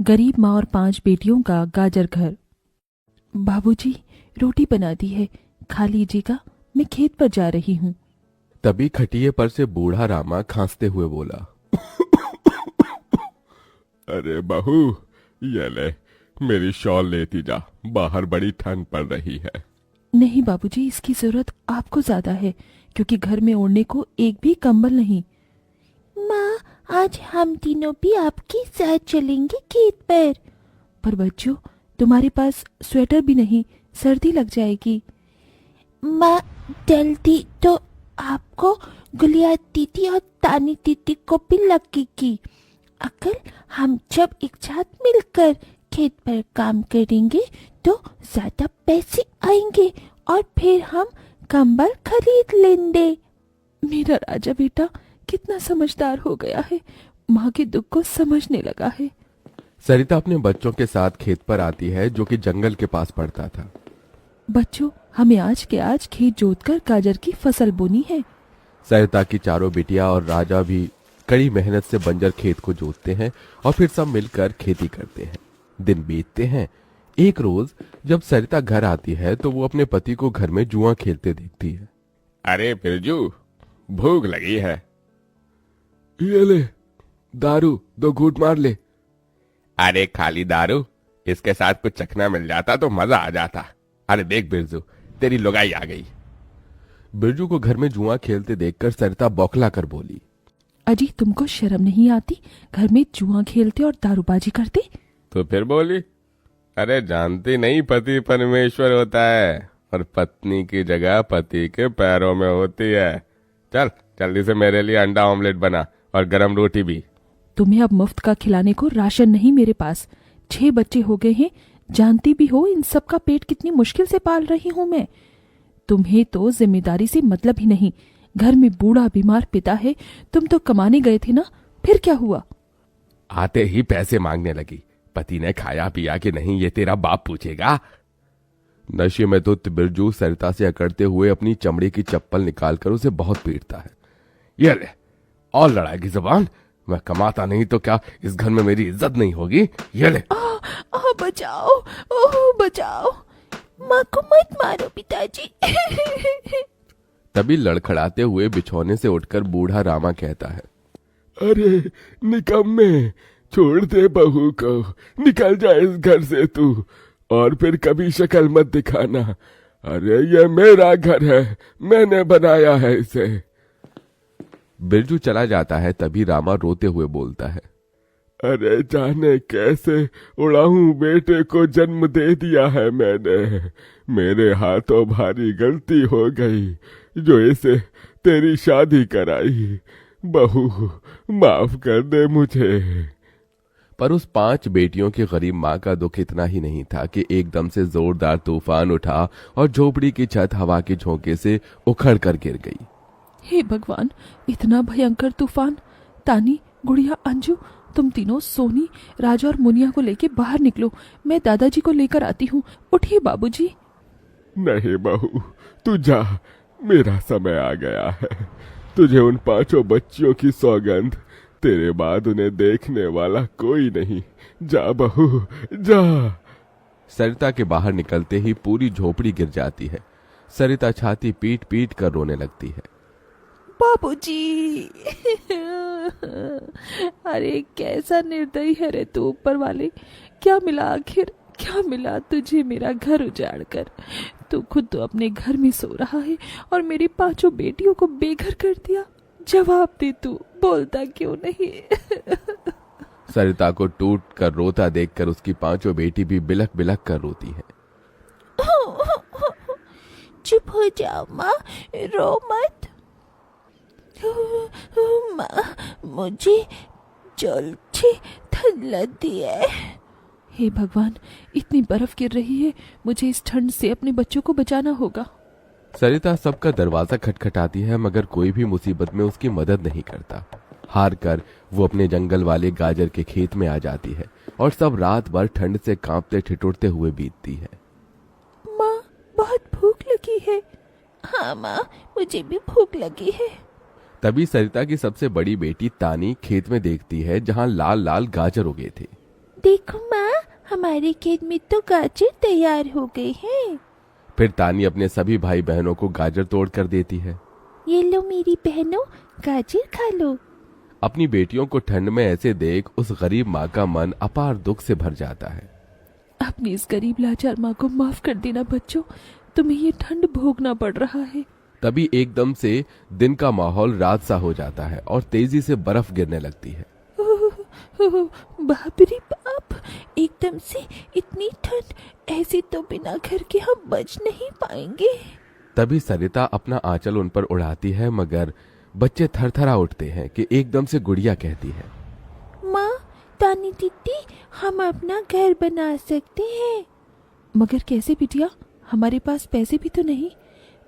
गरीब माँ और 5 बेटियों का गाजर घर। बाबूजी, रोटी बना दी है, खा लीजिएगा, मैं खेत पर जा रही हूँ। तभी खटिये पर से बूढ़ा रामा खांसते हुए बोला, अरे बहू, ये ले, मेरी शॉल लेती जा, बाहर बड़ी ठंड पड़ रही है। नहीं बाबूजी, इसकी जरूरत आपको ज्यादा है, क्योंकि घर में ओढ़ने को एक भी कंबल नहीं। माँ, आज हम तीनों भी आपके साथ चलेंगे खेत पर बच्चों, तुम्हारे पास स्वेटर भी नहीं, सर्दी लग जाएगी। माँ, जल्दी तो आपको गुलिया दीदी और तानी दीदी को भी लगेगी। अगर हम जब एक साथ मिलकर खेत पर काम करेंगे तो ज्यादा पैसे आएंगे और फिर हम कंबल खरीद लेंगे। मेरा राजा बेटा कितना समझदार हो गया है, माँ के दुख को समझने लगा है। सरिता अपने बच्चों के साथ खेत पर आती है, जो कि जंगल के पास पड़ता था। बच्चों, हमें आज के आज खेत जोतकर गाजर की फसल बोनी है। सरिता की चारों बिटिया और राजा भी कड़ी मेहनत से बंजर खेत को जोतते हैं और फिर सब मिलकर खेती करते हैं। दिन बीतते हैं। एक रोज जब सरिता घर आती है तो वो अपने पति को घर में जुआ खेलते देखती है। अरे बिरजू, भूख लगी है। ये ले, दारू 2 घूंट मार ले। अरे खाली दारू, इसके साथ कुछ चखना मिल जाता तो मजा आ जाता। अरे देख बिरजू, तेरी लुगाई आ गई। बिरजू को घर में जुआ खेलते देखकर सरिता बौखला कर बोली, अजी, तुमको शर्म नहीं आती? घर में जुआ खेलते और दारूबाजी करते। तो फिर बोली, अरे जानती नहीं, पति परमेश्वर होता है और पत्नी की जगह पति के पैरों में होती है। चल जल्दी से मेरे लिए अंडा ऑमलेट बना और गरम रोटी भी। तुम्हें अब मुफ्त का खिलाने को राशन नहीं मेरे पास। 6 बच्चे हो गए हैं, जानती भी हो इन सब का पेट कितनी मुश्किल से पाल रही हूँ मैं। तुम्हें तो जिम्मेदारी से मतलब ही नहीं। घर में बूढ़ा बीमार पिता है, तुम तो कमाने गए थे ना, फिर क्या हुआ? आते ही पैसे मांगने लगी। पति ने खाया पिया कि नहीं ये तेरा बाप पूछेगा। नशे में धुत बिरजू सरिता से अकड़ते हुए अपनी चमड़े की चप्पल निकालकर उसे बहुत पीटता है। ये ले, और लड़ाएगी जुबान? मैं कमाता नहीं तो क्या इस घर में मेरी इज्जत नहीं होगी? ये ले। बचाओ, ओह बचाओ, माँ को मत मारो पिताजी। तभी लड़खड़ाते हुए बिछौने से उठकर बूढ़ा रामा कहता है, अरे निकम्मे, छोड़ दे बहू को, निकल जा इस घर से तू, और फिर कभी शक्ल मत दिखाना। अरे ये मेरा घर है, मैंने बनाया है इसे। बिरजू चला जाता है। तभी रामा रोते हुए बोलता है, अरे जाने कैसे उड़ाऊं बेटे को जन्म दे दिया है मैंने। मेरे हाथों भारी गलती हो गई जो इसे तेरी शादी कराई। बहू माफ कर दे मुझे। पर उस 5 बेटियों की गरीब माँ का दुख इतना ही नहीं था कि एकदम से जोरदार तूफान उठा और झोपड़ी की छत हवा के झोंके से उखड़ कर गिर गई। हे भगवान, इतना भयंकर तूफान! तानी, गुड़िया, अंजू, तुम तीनों सोनी, राजा और मुनिया को लेके बाहर निकलो, मैं दादाजी को लेकर आती हूँ। उठिए बाबूजी। नहीं बहू, तू जा, मेरा समय आ गया है। तुझे उन 5 बच्चियों की सौगंध, तेरे बाद उन्हें देखने वाला कोई नहीं। जा बहू, जा। सरिता के बाहर निकलते ही पूरी झोपड़ी गिर जाती है। सरिता छाती पीट पीट कर रोने लगती है। बाबूजी। अरे कैसा निर्दयी है रे तू ऊपर वाले! क्या मिला आखिर, क्या मिला तुझे मेरा घर उजाड़ कर? तू खुद तो अपने घर में सो रहा है और मेरी 5 बेटियों को बेघर कर दिया। जवाब दे, तू बोलता क्यों नहीं? सरिता को टूट कर रोता देखकर उसकी 5 बेटी भी बिलख बिलख कर रोती है। चुप हो जाओ माँ, रो मत। माँ, मुझे जल्दी ठंड लगती है। हे भगवान, इतनी बर्फ गिर रही है, मुझे इस ठंड से अपने बच्चों को बचाना होगा। सरिता सबका दरवाजा खटखटाती है, मगर कोई भी मुसीबत में उसकी मदद नहीं करता। हार कर वो अपने जंगल वाले गाजर के खेत में आ जाती है और सब रात भर ठंड से कांपते ठिठुरते हुए बीतती है। माँ, बहुत भूख लगी है। हाँ माँ, मुझे भी भूख लगी है। तभी सरिता की सबसे बड़ी बेटी तानी खेत में देखती है जहां लाल लाल गाजर उगे थे। देखो माँ, हमारे खेत में तो गाजर तैयार हो गए हैं। फिर तानी अपने सभी भाई बहनों को गाजर तोड़ कर देती है। ये लो मेरी बहनों, गाजर खा लो। अपनी बेटियों को ठंड में ऐसे देख उस गरीब माँ का मन अपार दुख से भर जाता है। अपनी इस गरीब लाचार माँ को माफ कर देना बच्चों, तुम्हें ये ठंड भोगना पड़ रहा है। तभी एकदम से दिन का माहौल रात सा हो जाता है और तेजी से बर्फ गिरने लगती है। बाप रे बाप, एकदम से इतनी ठंड, ऐसे तो बिना घर के हम बच नहीं पाएंगे। तभी सरिता अपना आंचल उन पर उड़ाती है, मगर बच्चे थरथरा उठते हैं कि एकदम से गुड़िया कहती है, माँ, तानी दीदी, हम अपना घर बना सकते हैं। मगर कैसे बिटिया, हमारे पास पैसे भी तो नहीं।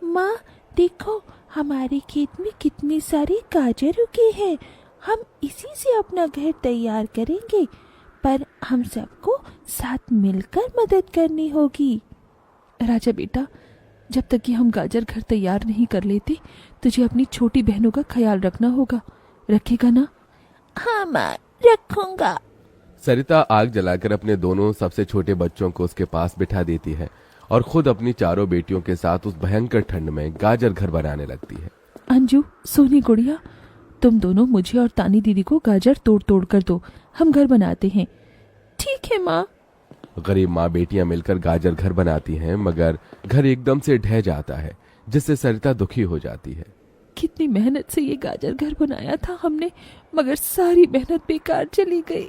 माँ देखो, हमारे खेत में कितने सारे गाजर उगे हैं, हम इसी से अपना घर तैयार करेंगे, पर हम सबको साथ मिलकर मदद करनी होगी। राजा बेटा, जब तक कि हम गाजर घर तैयार नहीं कर लेते, तुझे अपनी छोटी बहनों का ख्याल रखना होगा, रखेगा ना? हाँ माँ, रखूंगा। सरिता आग जलाकर अपने दोनों सबसे छोटे बच्चों को उसके पास बिठा देती है और खुद अपनी चारों बेटियों के साथ उस भयंकर ठंड में गाजर घर बनाने लगती है। अंजू, सोनी, गुड़िया, तुम दोनों मुझे और तानी दीदी को गाजर तोड़ तोड़ कर दो, हम घर बनाते हैं। ठीक है माँ। गरीब माँ बेटियां मिलकर गाजर घर बनाती हैं, मगर घर एकदम से ढह जाता है, जिससे सरिता दुखी हो जाती है। कितनी मेहनत से ये गाजर घर बनाया था हमने, मगर सारी मेहनत बेकार चली गई।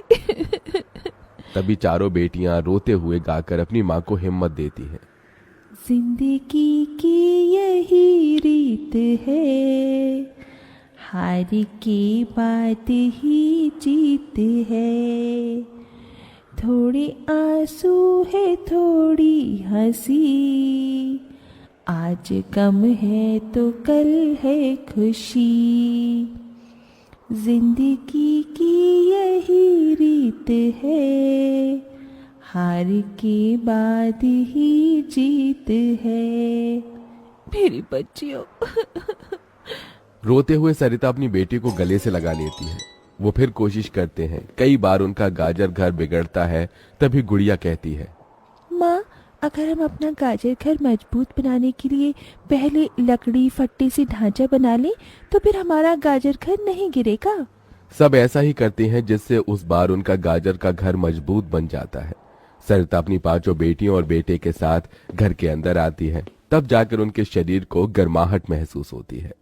तभी चारों बेटियां रोते हुए गाकर अपनी माँ को हिम्मत देती हैं। जिंदगी की यही रीत है, हार के बाद ही जीत है, थोड़े आंसू है थोड़ी हंसी, आज गम है तो कल है खुशी, जिंदगी की यही रीत है, हार के बाद ही जीत है। मेरी बच्चियों। रोते हुए सरिता अपनी बेटी को गले से लगा लेती है। वो फिर कोशिश करते हैं, कई बार उनका गाजर घर बिगड़ता है। तभी गुड़िया कहती है, माँ, अगर हम अपना गाजर घर मजबूत बनाने के लिए पहले लकड़ी फट्टे से ढांचा बना लें, तो फिर हमारा गाजर घर नहीं गिरेगा। सब ऐसा ही करते हैं, जिससे उस बार उनका गाजर का घर मजबूत बन जाता है। सरिता अपनी पांचों बेटियों और बेटे के साथ घर के अंदर आती है, तब जाकर उनके शरीर को गर्माहट महसूस होती है।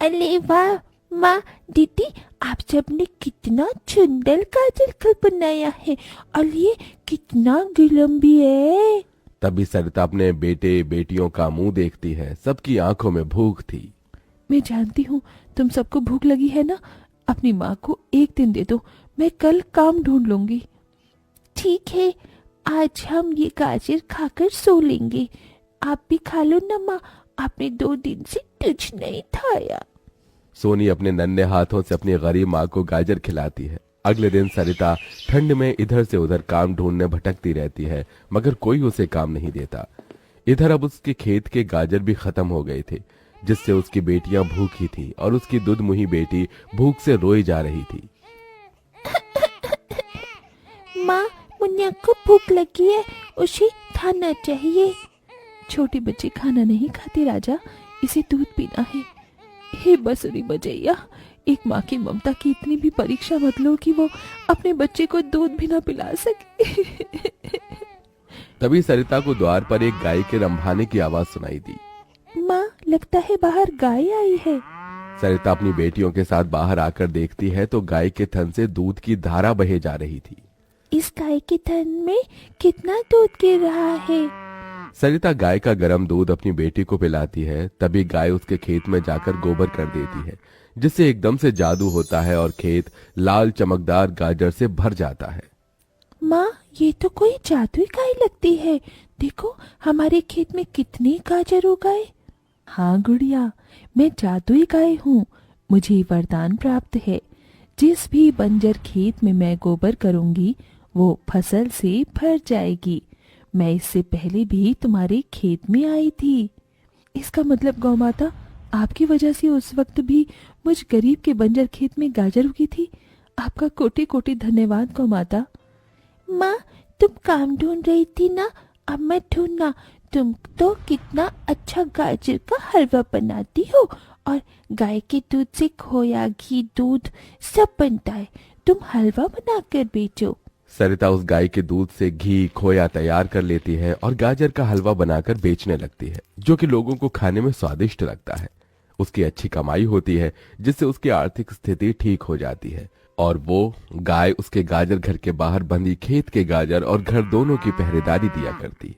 अरे वाह माँ, दीदी, आप सबने कितना सुंदर गाजर घर बनाया है, और ये कितना गिलम भी है। तभी सरिता अपने बेटे बेटियों का मुंह देखती है, सबकी आंखों में भूख थी। मैं जानती हूँ तुम सबको भूख लगी है ना, अपनी माँ को एक दिन दे दो, मैं कल काम ढूंढ लूंगी। ठीक है, आज हम ये गाजर खाकर सो लेंगे। आप भी खा लो ना माँ, आपने 2 दिन से कुछ नहीं खाया। सोनी अपने नन्हे हाथों से अपनी गरीब माँ को गाजर खिलाती है। अगले दिन सरिता ठंड में इधर से उधर काम ढूंढने भटकती रहती है, मगर कोई उसे काम नहीं देता। इधर अब उसके खेत के गाजर भी खत्म हो गए थे, जिससे उसकी बेटियां भूखी थी और उसकी दुधमुही बेटी भूख से रोई जा रही थी। माँ, मुन्ना को भूख लगी है, उसे खाना चाहिए। छोटे बच्चे खाना नहीं खाते राजा, इसे दूध पीना है। हे बसुरी बजैया, एक माँ की ममता की इतनी भी परीक्षा मत लो कि वो अपने बच्चे को दूध भी ना पिला सके। तभी सरिता को द्वार पर एक गाय के रंभाने की आवाज सुनाई दी। माँ, लगता है बाहर गाय आई है। सरिता अपनी बेटियों के साथ बाहर आकर देखती है तो गाय के थन से दूध की धारा बहे जा रही थी। इस गाय के थन में कितना दूध गिर रहा है। सरिता गाय का गर्म दूध अपनी बेटी को पिलाती है। तभी गाय उसके खेत में जाकर गोबर कर देती है, जिससे एकदम से जादू होता है और खेत लाल चमकदार गाजर से भर जाता है। माँ, ये तो कोई जादुई गाय लगती है। देखो, हमारे खेत में कितने गाजर उगाए। हाँ गुड़िया, मैं जादुई गाय हूँ। मुझे वरदान प्राप्त है, जिस भी बंजर खेत में मैं गोबर करूंगी वो फसल से भर जाएगी। मैं इससे पहले भी तुम्हारे खेत में आई थी। इसका मतलब गौ माता, आपकी वजह से उस वक्त भी मुझ गरीब के बंजर खेत में गाजर उगी थी। आपका कोटि कोटि धन्यवाद गौ माता। माँ, तुम काम ढूंढ रही थी ना, अब मैं ढूंढना। तुम तो कितना अच्छा गाजर का हलवा बनाती हो, और गाय के दूध से खोया, घी, दूध सब बनता है। तुम हलवा बनाकर बेचो। सरिता उस गाय के दूध से घी खोया तैयार कर लेती है और गाजर का हलवा बनाकर बेचने लगती है, जो कि लोगों को खाने में स्वादिष्ट लगता है। उसकी अच्छी कमाई होती है, जिससे उसकी आर्थिक स्थिति ठीक हो जाती है और वो गाय उसके गाजर घर के बाहर बंधी खेत के गाजर और घर दोनों की पहरेदारी दिया करती।